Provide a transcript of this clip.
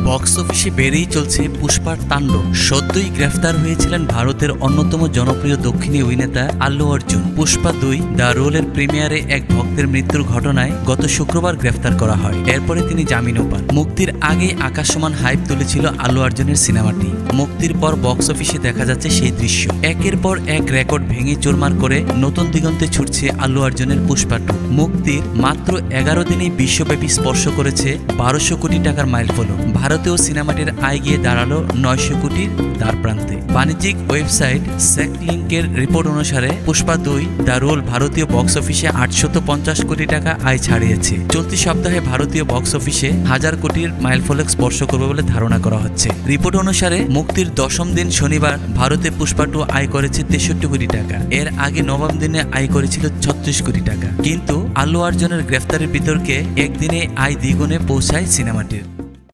Box অফিসে বেড়েই চলছে পুষ্পার তাণ্ডব। সদ্যই গ্রেফতার হয়েছিলেন ভারতের অন্যতম জনপ্রিয় দক্ষিণী অভিনেতা আল্লু অর্জুন। পুষ্পা 2 দ্য রোলের প্রিমিয়ারে এক ভক্তের মৃত্যুর ঘটনায় গত শুক্রবার গ্রেফতার করা হয়। এরপরে তিনি জামিনও পান। মুক্তির আগেই আকাশসমান হাইপ তুলেছিল আল্লু অর্জুনের সিনেমাটি। মুক্তির পর বক্স অফিসে দেখা যাচ্ছে সেই দৃশ্য। একের পর এক রেকর্ড ভেঙে চুরমার করে নতুন দিগন্তে ছুটছে আল্লু অর্জুনের পুষ্পা 2। মুক্তির মাত্র 11 দিনেই বিশ্বব্যাপী স্পর্শ করেছে 1200 কোটি টাকার মাইলফলক। ভারতেও সিনেমাটির আয় গিয়ে দাঁড়ালো 900 কোটির দ্বারপ্রান্তে। বাণিজ্যিক ওয়েবসাইট সেকলিংকের রিপোর্ট অনুসারে পুষ্পা 2 দ্য রোল ভারতীয় বক্স অফিসে 850 কোটি টাকা আয় ছাড়িয়েছে। চলতি সপ্তাহে ভারতীয় বক্স অফিসে 1000 কোটির মাইলফলক স্পর্শ করবে বলে ধারণা করা হচ্ছে। রিপোর্ট অনুসারে মুক্তির 10ম দিন শনিবার ভারতে পুষ্পা 2 আয় করেছে 63 কোটি টাকা। এর আগে 9ম দিনে আয় করেছিল 36 কোটি টাকা। কিন্তু আল্লু অর্জুনের গ্রেফতারের বিতর্কে একদিনে আয় দ্বিগুণে পৌঁছায় সিনেমাটির।